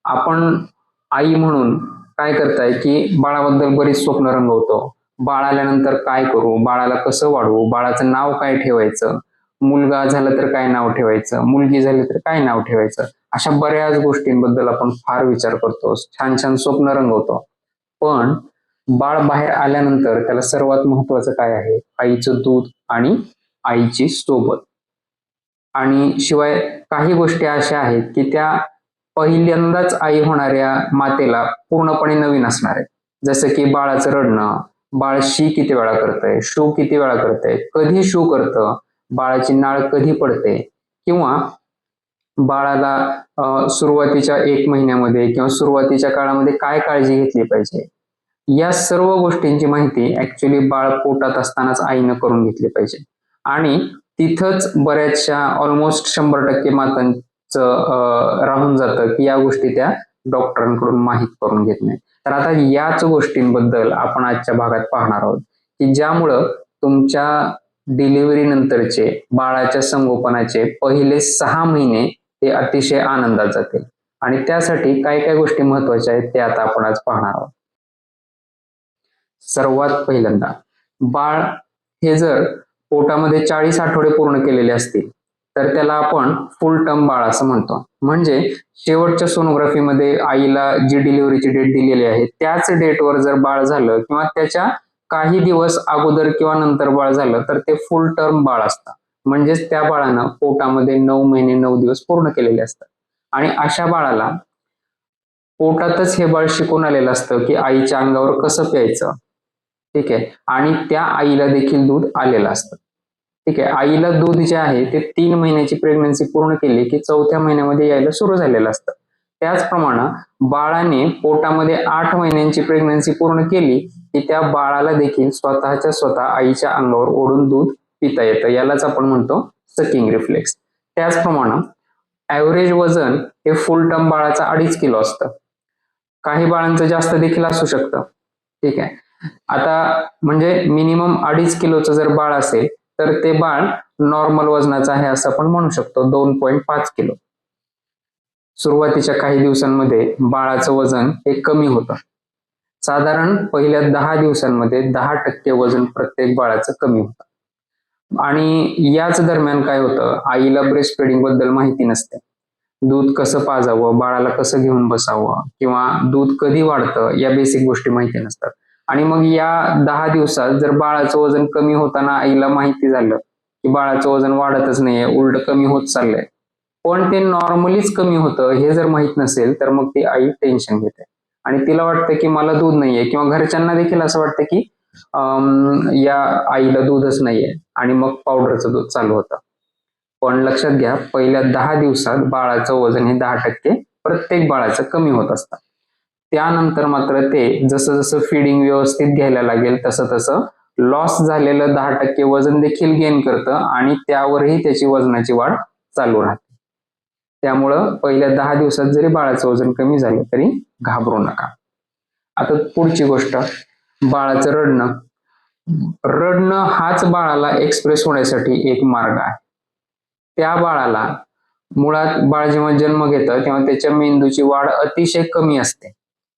आपण आई म्हणून काय करताय की बाळाबद्दल बरीच स्वप्न रंगवतो. बाळ आल्यानंतर काय करू, बाळाला कसं वाढवू, बाळाचं नाव काय ठेवायचं, मुलगा झाला तर काय नाव ठेवायचं, मुलगी झाली तर काय नाव ठेवायचं, अशा बऱ्याच गोष्टींबद्दल आपण फार विचार करतो, छान छान स्वप्न रंगवतो. पण बाळ बाहेर आल्यानंतर त्याला सर्वात महत्वाचं काय आहे, आईचं दूध आणि आईची सोबत. आणि शिवाय काही गोष्टी अशा आहेत की त्या पहिल्यांदाच आई होणाऱ्या मातेला पूर्णपणे नवीन असणार आहे. जसं की बाळाचं रडणं, बाळ शी किती वेळा करतंय, शू किती वेळा करतंय, कधी शू करतं, बाळाची नाळ कधी पडते, किंवा बाळाला सुरुवातीच्या 1 महिन्यामध्ये किंवा सुरुवातीच्या काळामध्ये काय काळजी घेतली पाहिजे, या सर्व गोष्टींची माहिती ऍक्च्युली बाळ पोटात असतानाच आईनं करून घेतली पाहिजे. आणि तिथंच बऱ्याचशा ऑलमोस्ट 100% मातांचं राहून जातं की या गोष्टी त्या डॉक्टरांकडून माहीत करून घेत नाही. तर आता याच गोष्टींबद्दल आपण आजच्या भागात पाहणार आहोत की ज्यामुळं तुमच्या डिलिव्हरी नंतरचे बाळाच्या संगोपनाचे पहिले 6 महिने हे अतिशय आनंदात जातील. आणि त्यासाठी काय काय गोष्टी महत्वाच्या आहेत ते आता आपण आज पाहणार आहोत. सर्वात पहिल्यांदा, बाळ हे जर पोटामध्ये 40 आठवडे पूर्ण केलेले असतील तर त्याला आपण फुल टर्म बाळ असं म्हणतो. म्हणजे शेवटच्या सोनोग्राफीमध्ये आईला जी डिलिव्हरीची डेट दिलेली आहे त्याच डेटवर जर बाळ झालं किंवा त्याच्या काही दिवस अगोदर किंवा नंतर बाळ झालं तर ते फुल टर्म बाळ असतं. म्हणजेच त्या बाळानं पोटामध्ये 9 महिने 9 दिवस पूर्ण केलेले असतात. आणि अशा बाळाला पोटातच हे बाळ शिकून आलेलं असतं की आईच्या अंगावर कसं प्यायचं, ठीक आहे, आणि त्या आईला देखील दूध आलेलं असतं. ठीक आहे, आईला दूध जे आहे ते 3 महिन्याची प्रेग्नन्सी पूर्ण केली की 4थ्या महिन्यामध्ये यायला सुरू झालेलं असतं. त्याचप्रमाणे बाळाने पोटामध्ये 8 महिन्यांची प्रेग्नन्सी पूर्ण केली की त्या बाळाला देखील स्वतःच्या स्वतः आईच्या अंगावर ओढून दूध पिता येतं. यालाच आपण म्हणतो सकिंग रिफ्लेक्स. त्याचप्रमाणे ऍव्हरेज वजन हे फुल टर्म बाळाचं 2.5 किलो असतं. काही बाळांचं जास्त देखील असू शकतं. ठीक आहे, आता म्हणजे मिनिमम 2.5 किलोचं जर बाळ असेल तर ते बाळ नॉर्मल वजनाचं आहे असं आपण म्हणू शकतो, 2.5 किलो. सुरुवातीच्या काही दिवसांमध्ये बाळाचं वजन हे कमी होतं. साधारण पहिल्या 10 दिवसांमध्ये 10% वजन प्रत्येक बाळाचं कमी होतं. आणि याच दरम्यान काय होतं, आईला ब्रेस्ट फिडिंग बद्दल माहिती नसते. दूध कसं पाजावं, बाळाला कसं घेऊन बसावं, किंवा दूध कधी वाढतं या बेसिक गोष्टी माहिती नसतात. आणि मग या 10 दिवसात जर बाळाचं वजन कमी होताना आईला माहिती झालं की बाळाचं वजन वाढतच नाहीये, उलट कमी होत चाललंय, पण ते नॉर्मलीच कमी होतं हे जर माहित नसेल तर मग ती आई टेन्शन घेते आणि तिला वाटतं की मला दूध नाहीये, किंवा घरच्यांना देखील असं वाटतं की या आईला दूधच नाहीये, आणि मग पावडरचं दूध चालू होतं. पण लक्षात घ्या, पहिल्या 10 दिवसात बाळाचं वजन हे 10% प्रत्येक बाळाचं कमी होत असतं. त्यानंतर मात्र ते जसं जसं फिडिंग व्यवस्थित घ्यायला लागेल तसं तसं लॉस झालेलं 10% वजन देखील गेन करतं आणि त्यावरही त्याची वजनाची वाढ चालू राहते. त्यामुळं पहिल्या 10 दिवसात जरी बाळाचं वजन कमी झालं तरी घाबरू नका. आता पुढची गोष्ट, बाळाचं रडणं. रडणं हाच बाळाला एक्सप्रेस होण्यासाठी एक मार्ग आहे. त्या बाळाला मुळात बाळ जेव्हा जन्म घेतं तेव्हा त्याच्या मेंदूची वाढ अतिशय कमी असते,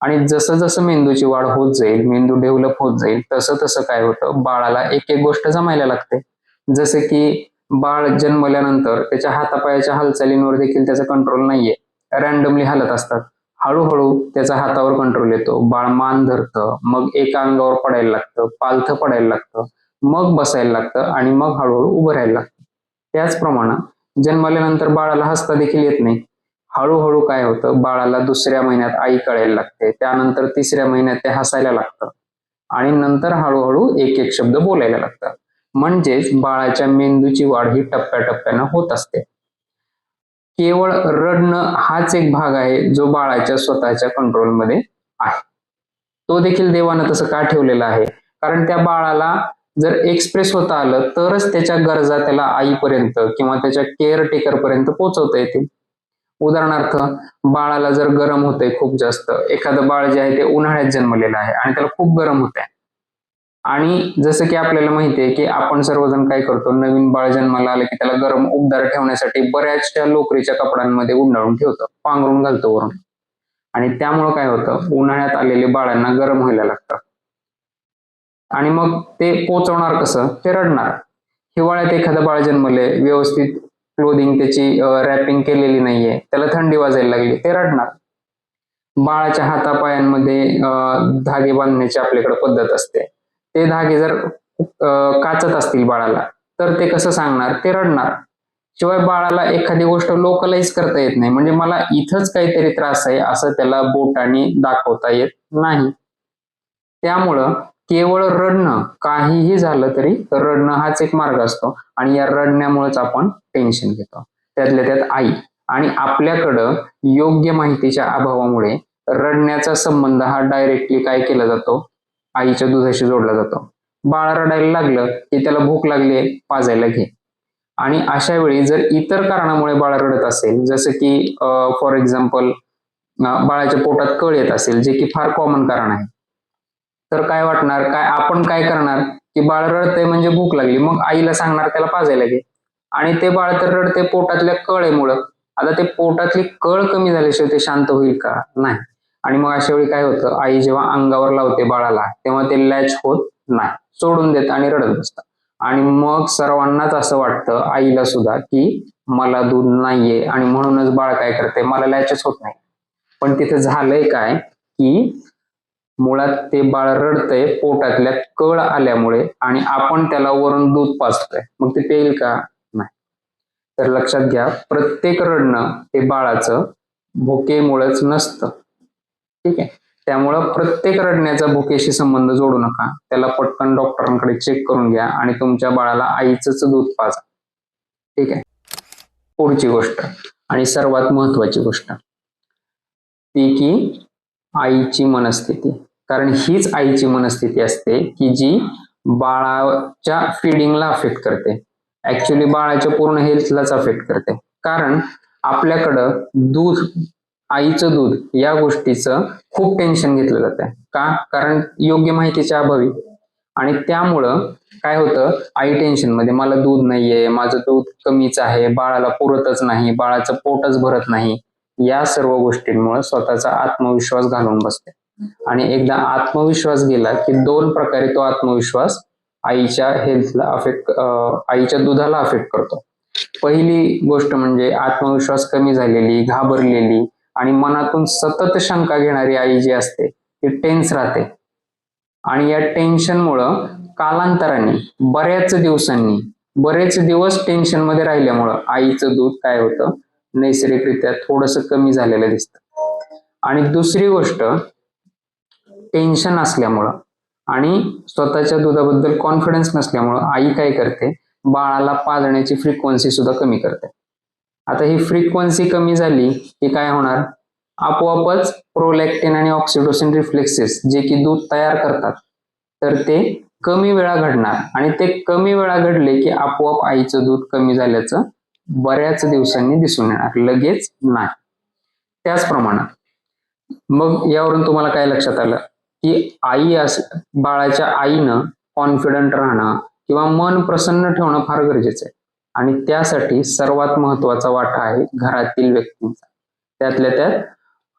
आणि जसं जसं मेंदूची वाढ होत जाईल, मेंदू डेव्हलप होत जाईल, तसं तसं काय होतं, बाळाला एक एक गोष्ट जमायला लागते. जसं की बाळ जन्मल्यानंतर त्याच्या हातापायाच्या हालचालींवर देखील त्याचा कंट्रोल नाहीये, रॅन्डमली हालत असतात. हळूहळू त्याचा हातावर कंट्रोल येतो, बाळ मान धरतं, मग एका अंगावर पडायला लागतं, पालथं पडायला लागतं, मग बसायला लागतं, आणि मग हळूहळू उभं राहायला लागतं. त्याचप्रमाणे जन्मल्यानंतर बाळाला हसता देखील येत नाही. हळूहळू काय होतं, बाळाला 2ऱ्या महिन्यात आई कळायला लागते, त्यानंतर 3ऱ्या महिन्यात ते हसायला लागतं, आणि नंतर हळूहळू एक एक शब्द बोलायला लागतं. म्हणजेच बाळाच्या मेंदूची वाढ ही टप्प्याटप्प्यानं होत असते. केवळ रडणं हाच एक भाग आहे जो बाळाच्या स्वतःच्या कंट्रोलमध्ये आहे. तो देखील देवानं तसं का ठेवलेला आहे, कारण त्या बाळाला जर एक्सप्रेस होता आलं तरच त्याच्या गरजा त्याला आईपर्यंत किंवा त्याच्या केअर टेकर पर्यंत पोहोचवता येतील. उदाहरणार्थ, बाळाला जर गरम होतंय खूप जास्त, एखादं बाळ जे आहे ते उन्हाळ्यात जन्मलेलं आहे आणि त्याला खूप गरम होतंय, आणि जसं की आपल्याला माहितीये की आपण सर्वजण काय करतो, नवीन बाळ जन्माला आलं की त्याला गरम उबदार ठेवण्यासाठी बऱ्याचशा लोकरीच्या कपड्यांमध्ये गुंडाळून ठेवतो, पांघरून घालतो वरून. आणि त्यामुळे काय होतं, उन्हाळ्यात आलेले बाळांना गरम व्हायला लागतं आणि मग ते पोचवणार कसं, ते रडणार. हिवाळ्यात एखादं बाळ जन्मले, व्यवस्थित क्लोदिंग त्याची रॅपिंग केलेली नाहीये, त्याला थंडी वाजायला लागली, ते रडणार. बाळाच्या हातापायांमध्ये धागे बांधण्याची आपल्याकडे पद्धत असते, ते धागे जर काचत असतील बाळाला तर ते कसं सांगणार, ते रडणार. शिवाय बाळाला एखादी गोष्ट लोकलाइज करता येत नाही, म्हणजे मला इथंच काहीतरी त्रास आहे असं त्याला बोटाने दाखवता येत नाही. त्यामुळं केवळ रडणं, काहीही झालं तरी रडणं हाच एक मार्ग असतो आणि या रडण्यामुळेच आपण टेन्शन घेतो. त्यातल्या त्यात आई. आणि आपल्याकडं योग्य माहितीच्या अभावामुळे रडण्याचा संबंध हा डायरेक्टली काय केला जातो, आईच्या दुधाशी जोडला जातो. बाळ रडायला लागलं की त्याला भूक लागली, पाजायला घे. आणि अशा वेळी जर इतर कारणामुळे बाळ रडत असेल, जसं की फॉर एक्झाम्पल बाळाच्या पोटात कळ येत असेल, जे की फार कॉमन कारण आहे, तर काय वाटणार, काय आपण काय करणार की बाळ रडतंय म्हणजे भूक लागली, मग आईला सांगणार त्याला पाजायला घे. आणि ते बाळ तर रडते पोटातल्या कळेमुळं. आता ते पोटातली कळ कमी झाल्याशिवाय ते शांत होईल का, नाही. आणि मग अशा वेळी काय होतं, आई जेव्हा अंगावर लावते बाळाला तेव्हा ते लॅच होत नाही, सोडून देत आणि रडत बसतं. आणि मग सर्वांनाच असं वाटतं, आईला सुद्धा, की मला दूध नाहीये आणि म्हणूनच बाळ काय करते, मला लॅचच होत नाही. पण तिथे झालंय काय, की मुळात ते बाळ रडतंय पोटातल्या कळ आल्यामुळे आणि आपण त्याला वरून दूध पाजतोय, मग ते पेईल का, नाही. तर लक्षात घ्या, प्रत्येक रडणं हे बाळाचं भुकेमुळेच नसतं. ठीक आहे. त्यामुळं प्रत्येक रडण्याचा भुकेशी संबंध जोडू नका, त्याला पटकन डॉक्टरांकडे चेक करून घ्या आणि तुमच्या बाळाला आईचंच दूध पाजा. ठीक आहे. पुढची गोष्ट आणि सर्वात महत्वाची गोष्ट ती की आईची मनस्थिती. कारण हीच आईची मनस्थिती असते की जी बाळाच्या फिडिंगला अफेक्ट करते, ऍक्च्युली बाळाच्या पूर्ण हेल्थलाच अफेक्ट करते. कारण आपल्याकडं दूध, आईचं दूध या गोष्टीचं खूप टेन्शन घेतलं जातं. का, कारण योग्य माहितीच्या अभावी. आणि त्यामुळं काय होतं, आई टेन्शन मध्ये, मला दूध नाहीये, माझं दूध कमीच आहे, बाळाला पुरतच नाही, बाळाचं पोटच भरत नाही. या सर्व गोष्टींमुळे स्वतःचा आत्मविश्वास घालवून बसते. आणि एकदा आत्मविश्वास गेला की दोन प्रकारे तो आत्मविश्वास आईच्या हेल्थला अफेक्ट, आईच्या दुधाला अफेक्ट करतो. पहिली गोष्ट म्हणजे आत्मविश्वास कमी झालेली, घाबरलेली आणि मनातून सतत शंका घेणारी आई जी असते ती टेन्स राहते. आणि या टेन्शनमुळं कालांतराने बरेच दिवस टेन्शन मध्ये राहिल्यामुळं आईचं दूध काय होतं, नैसर्गिकरित्या थोडंसं कमी झालेलं दिसतं. आणि दुसरी गोष्ट, टेन्शन असल्यामुळं आणि स्वतःच्या दुधाबद्दल कॉन्फिडन्स नसल्यामुळं आई काय करते, बाळाला पाजण्याची फ्रिक्वेन्सी सुद्धा कमी करते. आता ही फ्रिक्वेन्सी कमी झाली की काय होणार, आपोआपच प्रोलॅक्टिन आणि ऑक्सिटोसिन रिफ्लेक्सेस जे की दूध तयार करतात, तर ते कमी वेळा घडणार. आणि ते कमी वेळा घडले की आपोआप आईचं दूध कमी झाल्याचं बऱ्याच दिवसांनी दिसून येणार, लगेच नाही. त्याचप्रमाणे मग यावरून तुम्हाला काय लक्षात आलं की बाळाच्या आईनं कॉन्फिडंट राहणं किंवा मन प्रसन्न ठेवणं फार गरजेचं आहे. आणि त्यासाठी सर्वात महत्वाचा वाटा आहे घरातील व्यक्तींचा. त्यातल्या त्यात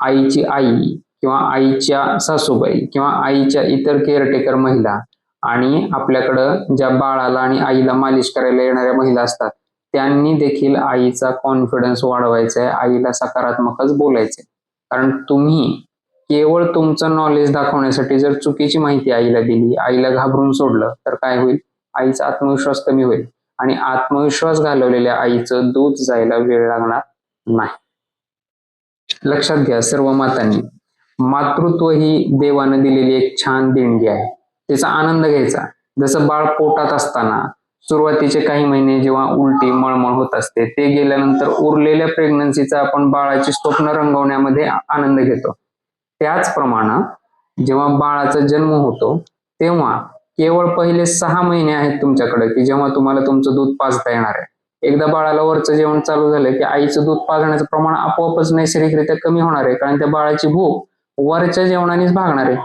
आईची आई किंवा आईच्या सासूबाई किंवा आईच्या इतर केअरटेकर महिला आणि आपल्याकडं ज्या बाळाला आणि आईला मालिश करायला येणाऱ्या महिला असतात, त्यांनी देखील आईचा कॉन्फिडन्स वाढवायचा आहे, आईला सकारात्मकच बोलायचंय. कारण तुम्ही केवळ तुमचं नॉलेज दाखवण्यासाठी जर चुकीची माहिती आईला दिली, आईला घाबरून सोडलं, तर काय होईल, आईचा आत्मविश्वास कमी होईल आणि आत्मविश्वास घालवलेल्या आईचं दूध जायला वेळ लागणार नाही. लक्षात घ्या सर्व मातांनी, मातृत्व ही देवानं दिलेली एक छान देणगी आहे, त्याचा आनंद घ्यायचा. जसं बाळ पोटात असताना सुरुवातीचे काही महिने जेव्हा उलटी मळमळ होत असते, ते गेल्यानंतर उरलेल्या प्रेग्नन्सीचा आपण बाळाची स्वप्न रंगवण्यामध्ये आनंद घेतो. त्याचप्रमाणे जेव्हा बाळाचा जन्म होतो तेव्हा केवळ पहिले 6 महिने आहेत तुमच्याकडे की जेव्हा तुम्हाला तुमचं दूध पाजता येणार आहे. एकदा बाळाला वरचं जेवण चालू झालं की आईचं दूध पाजण्याचं प्रमाण आपोआपच नैसर्गिकरित्या कमी होणार आहे, कारण त्या बाळाची भूक वरच्या जेवणानेच भागणार आहे.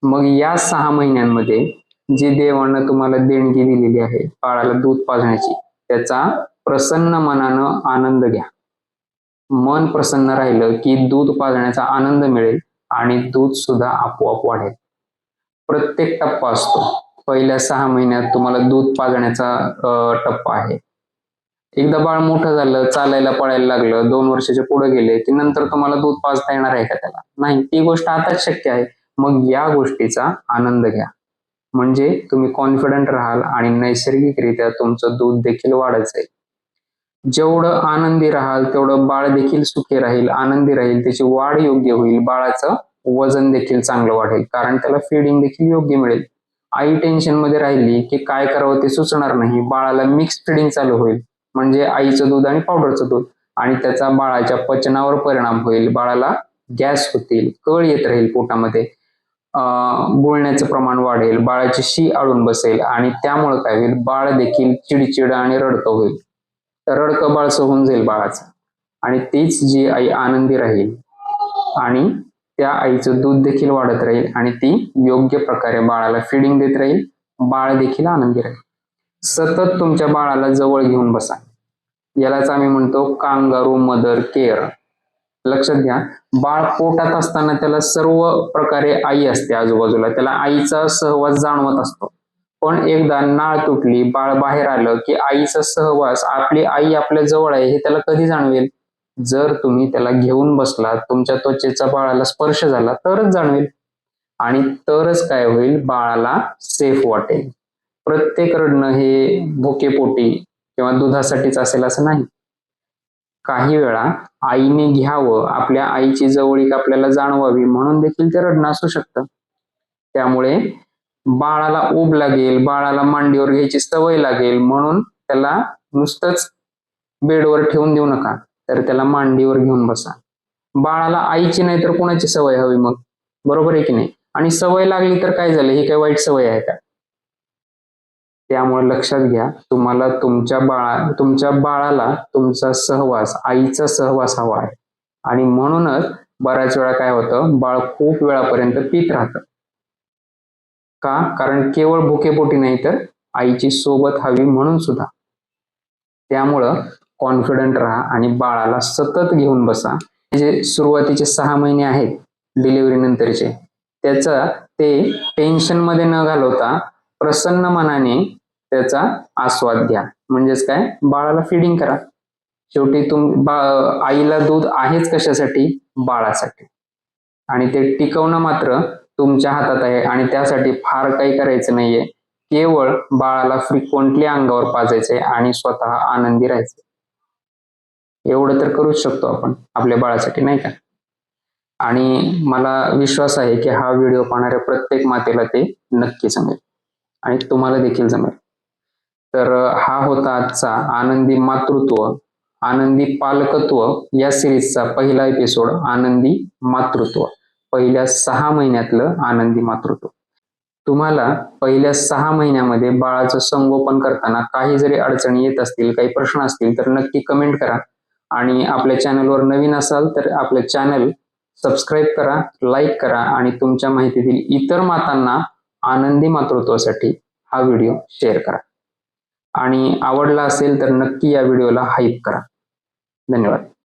मग या 6 महिन्यांमध्ये जी देवानं तुम्हाला देणगी दिलेली आहे बाळाला दूध पाजण्याची, त्याचा प्रसन्न मनानं आनंद घ्या. मन प्रसन्न राहिलं की दूध पाजण्याचा आनंद मिळेल आणि दूध सुद्धा आपोआप वाढेल. प्रत्येक टप्पा असतो. पहिल्या 6 महिन्यात तुम्हाला दूध पाजण्याचा टप्पा आहे. एकदा बाळ मोठं झालं, चालायला पळायला लागलं, 2 वर्षाचे पुढे गेले की नंतर तुम्हाला दूध पाजता येणार आहे का त्याला? नाही, ती गोष्ट आताच शक्य आहे. मग या गोष्टीचा आनंद घ्या. म्हणजे तुम्ही कॉन्फिडंट राहाल आणि नैसर्गिकरित्या तुमचं दूध देखील वाढत जाईल. जेवढं आनंदी राहाल तेवढं बाळ देखील सुखी राहील, आनंदी राहील, त्याची वाढ योग्य होईल, बाळाचं वजन देखील चांगलं वाढेल कारण त्याला फीडिंग देखील योग्य मिळेल. आई टेन्शन मध्ये राहिली की काय करावं ते सुचणार नाही, बाळाला मिक्स फीडिंग चालू होईल, म्हणजे आईचं दूध आणि पावडरचं दूध, आणि त्याचा बाळाच्या पचनावर परिणाम होईल, बाळाला गॅस होतील, कळ येत राहील पोटामध्ये, गुळण्याचं प्रमाण वाढेल, बाळाची शी आळून बसेल आणि त्यामुळे काय होईल, बाळ देखील चिडचिड आणि रडकं होईल. रडकं बाळसं होऊन जाईल बाळाचं, आणि तीच जी आई आनंदी राहील आणि त्या आईचं दूध देखील वाढत राहील आणि ती योग्य प्रकारे बाळाला फिडिंग देत राहील, बाळ देखील आनंदी राहील. सतत तुमच्या बाळाला जवळ घेऊन बसा. यालाच आम्ही म्हणतो कांगारू मदर केअर. लक्षात घ्या, बाळ पोटात असताना त्याला सर्व प्रकारे आई असते आजूबाजूला, त्याला आईचा सहवास जाणवत असतो. पण एकदा नाळ तुटली, बाळ बाहेर आलं की आईचा सहवास, आपली आई आपल्या जवळ आहे हे त्याला कधी जाणवेल? जर तुम्ही त्याला घेऊन बसलात, तुमच्या त्वचेचा बाळाला स्पर्श झाला तरच जाणवेल, आणि तरच काय होईल, बाळाला सेफ वाटेल. प्रत्येक रडणं हे भुकेपोटी किंवा दुधासाठीच असेल असं नाही. काही वेळा आईने घ्यावं, आपल्या आईची जवळीक आपल्याला जाणवावी म्हणून देखील ते रडणं असू शकतं. त्यामुळे बाळाला ऊब लागेल, बाळाला मांडीवर घ्यायची सवय लागेल म्हणून त्याला नुसतंच बेडवर ठेवून देऊ नका, तर त्याला मांडीवर घेऊन बसा. बाळाला आईची नाही तर कोणाची सवय हवी मग? बरोबर आहे की नाही? आणि सवय लागली तर काय झालं, ही काय वाईट सवय आहे का? त्यामुळे लक्षात घ्या, तुम्हाला तुमच्या बाळाला तुमचा सहवास, आईचा सहवास हवा आहे, आणि म्हणूनच बऱ्याच वेळा काय होतं, बाळ खूप वेळापर्यंत पीत राहतं. का? कारण केवळ भुकेपोटी नाही तर आईची सोबत हवी म्हणून सुद्धा. त्यामुळं कॉन्फिडंट राहा आणि बाळाला सतत घेऊन बसा. जे सुरुवातीचे 6 महिने आहेत डिलिव्हरी नंतरचे, त्याचा ते टेन्शन मध्ये न घालवता प्रसन्न मनाने त्याचा आस्वाद घ्या. म्हणजेच काय, बाळाला फिडिंग करा. शेवटी आईला दूध आहेच कशासाठी? बाळासाठी, आणि ते टिकवणं मात्र तुमच्या हातात आहे, आणि त्यासाठी फार काही करायचं नाहीये. केवळ बाळाला फ्रिक्वेंटली अंगावर पाजायचंय आणि स्वतः आनंदी राहायचं. एवढं तर करूच शकतो आपण आपल्या बाळासाठी, नाही का? आणि मला विश्वास आहे की हा व्हिडिओ पाहणाऱ्या प्रत्येक मातेला ते नक्की जमेल आणि तुम्हाला देखील जमेल. तर हा होता आजचा आनंदी मातृत्व, आनंदी पालकत्व या सिरीजचा पहिला एपिसोड, आनंदी मातृत्व, पहिल्या 6 महिन्यातलं आनंदी मातृत्व. तुम्हाला पहिल्या 6 महिन्यामध्ये बाळाचं संगोपन करताना काही जरी अडचणी येत असतील, काही प्रश्न असतील तर नक्की कमेंट करा. आणि आपल्या चॅनलवर नवीन असाल तर आपलं चॅनल सबस्क्राईब करा, लाईक करा, आणि तुमच्या माहितीतील इतर मातांना आनंदी मातृत्वासाठी हा व्हिडिओ शेअर करा. आणि आवडला असेल तर नक्की या व्हिडिओला हाईप करा. धन्यवाद.